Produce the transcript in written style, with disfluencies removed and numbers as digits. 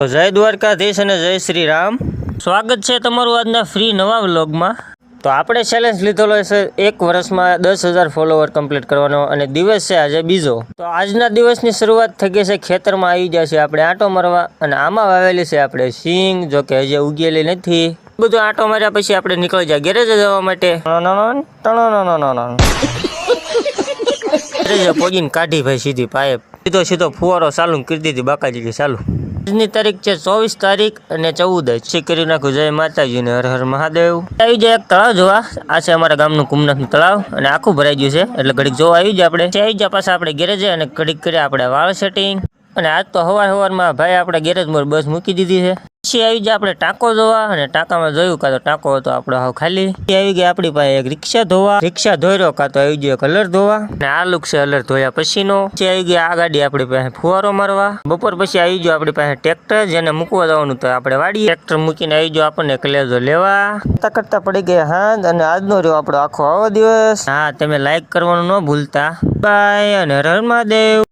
તો જય દ્વારકાધીશ અને જય શ્રી રામ। સ્વાગત છે તમારું આજના ફ્રી નવા વ્લોગમાં। તો આપણે ચેલેન્જ લીધેલો છે 1 વર્ષમાં 10,000 ફોલોવર કમ્પ્લીટ કરવાનો અને દિવસ છે આજે બીજો। તો આજના દિવસની શરૂઆત થઈ ગઈ છે, ખેતરમાં આવી ગયા છે આપણે આંટો મારવા અને આમાં વાવેલી છે આપણે સિંગ, જો કે હજી ઉગેલી નથી। બધું આંટો માર્યા પછી આપણે નીકળી જાય ગેરેજ જવા માટે। ગેરેજ પોગીને કાઢી ભાઈ સીધી પાઇપ, સીધો ફુવારો ચાલુ કરી દીધી બાકાજી ચાલુ। આજની તારીખ છે 24 તારીખ અને 14 પછી કરી નાખું જય માતાજી ને હર હર મહાદેવ। આવી જાય એક તળાવ જોવા, આ છે અમારા ગામનું કુમનાથનું તળાવ અને આખું ભરાઈ ગયું છે, એટલે ઘડીક જોવા આવી જાય આપણે। આવી જાય પાછા આપણે ગેરેજે અને ઘડીક કરી આપણે વાળ સેટિંગ। અને આજ તો સવારમાં ભાઈ આપણે ગેરેજ મોર બસ મૂકી દીધી છે। પછી આવી જાય આપણે ટાંકો જોવા અને ટાંકામાં જોયું કાં તો ટાંકો હતો આપણો હાવ ખાલી। આવી ગઈ આપણી પાસે એક રિક્ષા ધોવા, રિક્ષા ધોઈ કાં તો આવી ગયો કલર ધોવા અને આ લુક છે કલર ધોયા પછીનો। પછી આવી ગઈ આ ગાડી આપણી પાસે ફુવારો મારવા। બપોર પછી આવી ગયો આપણી પાસે ટ્રેક્ટર, જેને મૂકવા જવાનું તો આપણે વાડીએ ટ્રેક્ટર મૂકીને આવી ગયો આપણને કલેજો લેવા। કરતા પડી ગયા હાથ અને આજનો રહ્યો આપણો આખો આવો દિવસ। હા, તમે લાઈક કરવાનું ન ભૂલતા। બાય અને હર હર મહાદેવ।